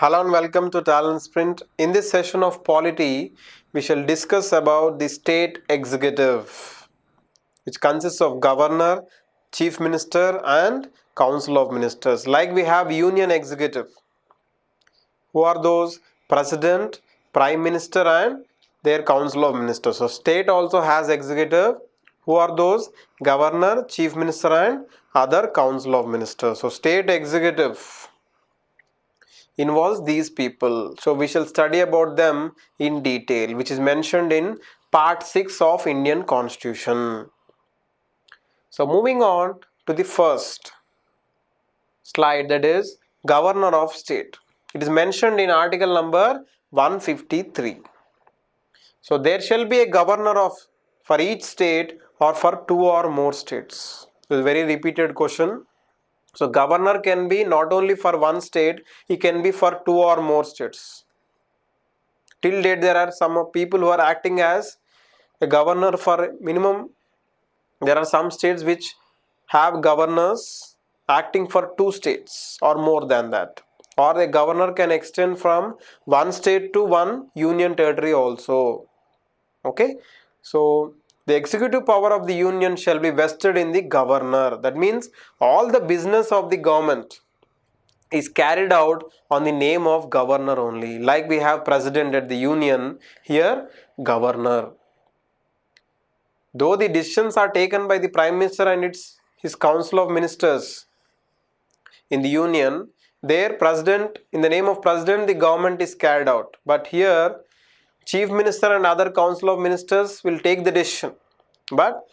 Hello and welcome to TalentSprint. In this session of Polity, we shall discuss about the state executive, which consists of governor, chief minister and council of ministers. Like we have union executive. Who are those? President, prime minister and their council of ministers. So state also has executive. Who are those? Governor, chief minister and other council of ministers. So state executive involves these people. So we shall study about them in detail, which is mentioned in part 6 of Indian Constitution. So moving on to the first slide, that is governor of state. It is mentioned in article number 153. So there shall be a governor of for each state or for two or more states. This is a very repeated question. So governor can be not only for one state, he can be for two or more states. Till date there are some people who are acting as a governor for minimum. There are some states which have governors acting for two states or more than that. Or the governor can extend from one state to one union territory also. Okay. So the executive power of the union shall be vested in the governor. That means all the business of the government is carried out on the name of governor only. Like we have president at the union, here governor. Though the decisions are taken by the prime minister and his council of ministers in the union, there president, in the name of president, the government is carried out. But here chief minister and other council of ministers will take the decision, but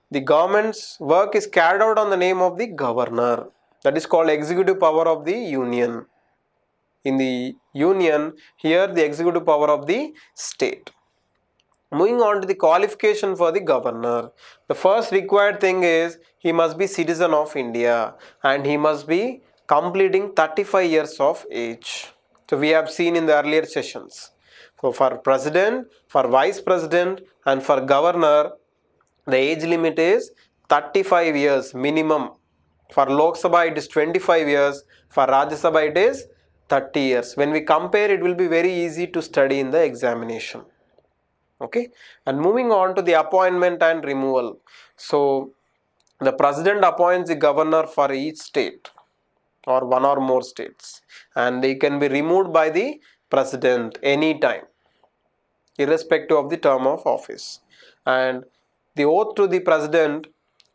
the government's work is carried out on the name of the governor. That is called executive power of the union. In the union, here the executive power of the state. Moving on to the qualification for the governor. The first required thing is he must be citizen of India and he must be completing 35 years of age. So we have seen in the earlier sessions. So for president, for vice president and for governor, the age limit is 35 years minimum. For Lok Sabha it is 25 years, for Rajya Sabha it is 30 years. When we compare, it will be very easy to study in the examination. Okay, and moving on to the appointment and removal. So the president appoints the governor for each state or one or more states, and they can be removed by the president anytime, irrespective of the term of office. And the oath to the president,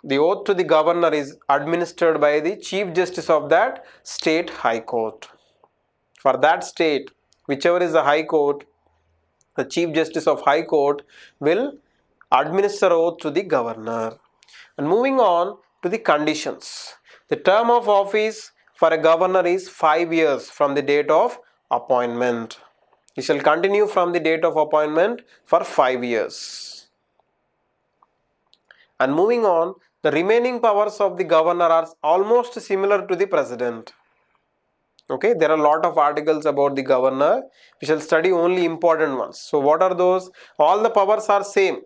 the oath to the governor is administered by the chief justice of that state high court. For that state, whichever is the high court, the chief justice of high court will administer oath to the governor. And moving on to the conditions. The term of office for a governor is 5 years from the date of appointment. He shall continue from the date of appointment for 5 years. And moving on, the remaining powers of the governor are almost similar to the president. Okay, there are a lot of articles about the governor. We shall study only important ones. So what are those? All the powers are same,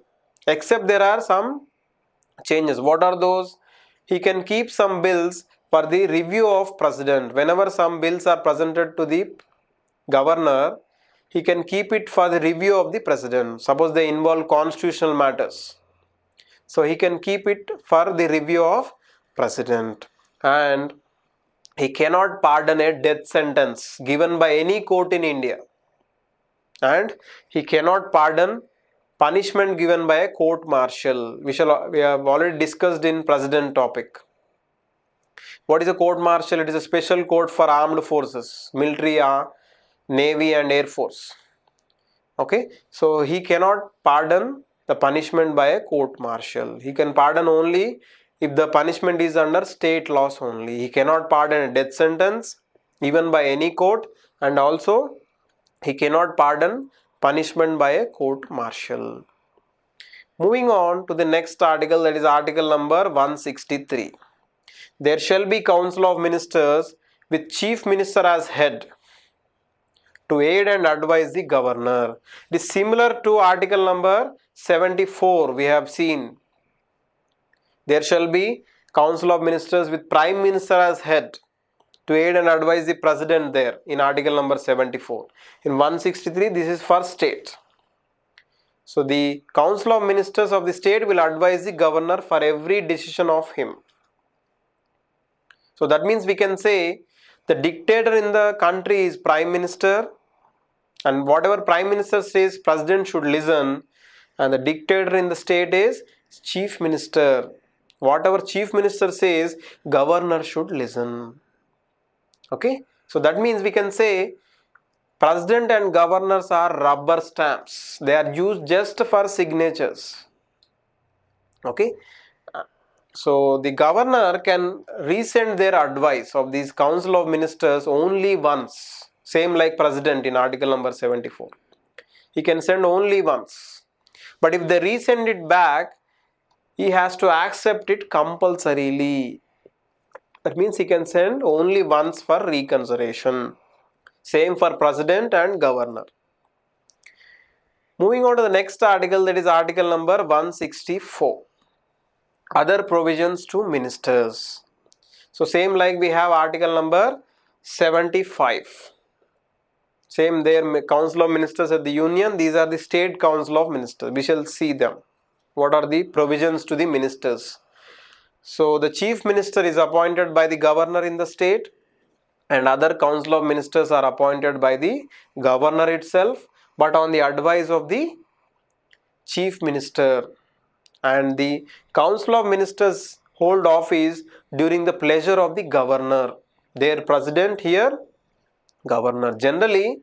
except there are some changes. What are those? He can keep some bills for the review of president. Whenever some bills are presented to the governor, he can keep it for the review of the president. Suppose they involve constitutional matters, so he can keep it for the review of president. And he cannot pardon a death sentence given by any court in India, and he cannot pardon punishment given by a court martial. We have already discussed in president topic. What is a court martial? It is a special court for armed forces, military, navy and air force. Okay, so he cannot pardon the punishment by a court martial. He can pardon only if the punishment is under state laws only. He cannot pardon a death sentence even by any court, and also he cannot pardon punishment by a court martial. Moving on to the next article, that is article number 163. There shall be council of ministers with chief minister as head to aid and advise the governor. It is similar to article number 74 we have seen. There shall be council of ministers with prime minister as head to aid and advise the president there in article number 74. In 163, this is for state. So the council of ministers of the state will advise the governor for every decision of him. So that means we can say the dictator in the country is prime minister, and whatever prime minister says, president should listen, and the dictator in the state is chief minister. Whatever chief minister says, governor should listen. Okay, so that means we can say president and governors are rubber stamps. They are used just for signatures. Okay, so the governor can resend their advice of these council of ministers only once. Same like president in article number 74. He can send only once. But if they resend it back, he has to accept it compulsorily. That means he can send only once for reconsideration. Same for president and governor. Moving on to the next article, that is article number 164. Other provisions to ministers. So same like we have article number 75. Same there, council of ministers at the union. These are the state council of ministers. We shall see them. What are the provisions to the ministers? So the chief minister is appointed by the governor in the state, and other council of ministers are appointed by the governor itself, but on the advice of the chief minister. And the council of ministers hold office during the pleasure of the governor. Their president here, governor. Generally,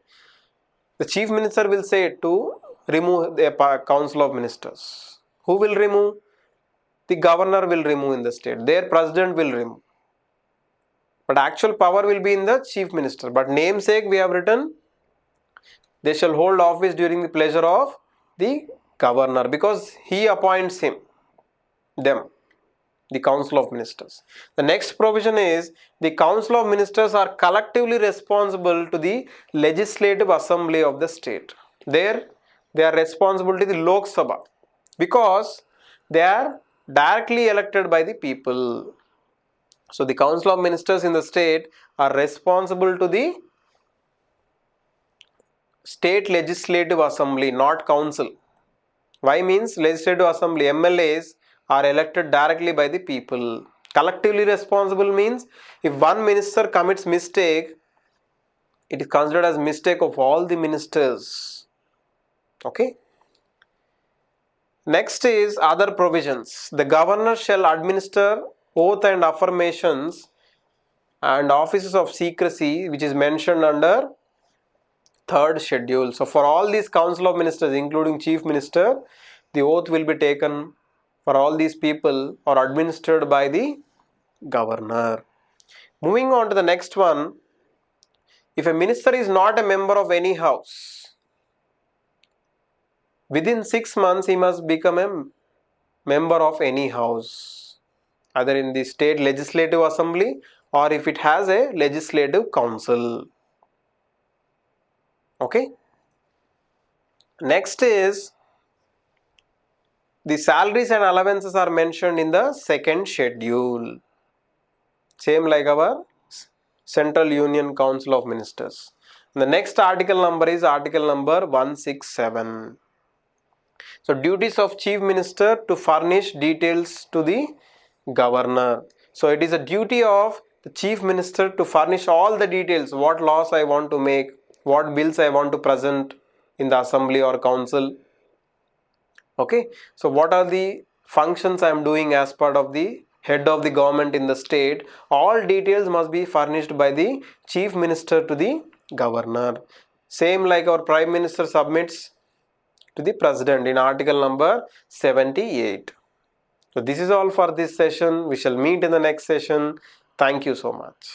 the chief minister will say to remove the council of ministers. Who will remove? The governor will remove in the state. Their president will remove. But actual power will be in the chief minister. But namesake we have written, they shall hold office during the pleasure of the governor, because he appoints them, the council of ministers. The next provision is the council of ministers are collectively responsible to the legislative assembly of the state. There they are responsible to the Lok Sabha, because they are directly elected by the people. So the council of ministers in the state are responsible to the state legislative assembly, not council. Why means legislative assembly, MLAs are elected directly by the people. Collectively responsible means if one minister commits mistake, it is considered as mistake of all the ministers. Okay. Next is other provisions. The governor shall administer oath and affirmations and offices of secrecy, which is mentioned under third schedule. So for all these council of ministers, including chief minister, the oath will be taken for all these people or administered by the governor. Moving on to the next one. If a minister is not a member of any house, within 6 months he must become a member of any house, either in the state legislative assembly or if it has a legislative council. Okay. Next is the salaries and allowances are mentioned in the second schedule. Same like our Central Union Council of Ministers. And the next article number is article number 167. So duties of chief minister to furnish details to the governor. So it is a duty of the chief minister to furnish all the details, what laws I want to make, what bills I want to present in the assembly or council. Okay, so what are the functions I am doing as part of the head of the government in the state, all details must be furnished by the chief minister to the governor. Same like our prime minister submits to the president in article number 78. So this is all for this session. We shall meet in the next session. Thank you so much.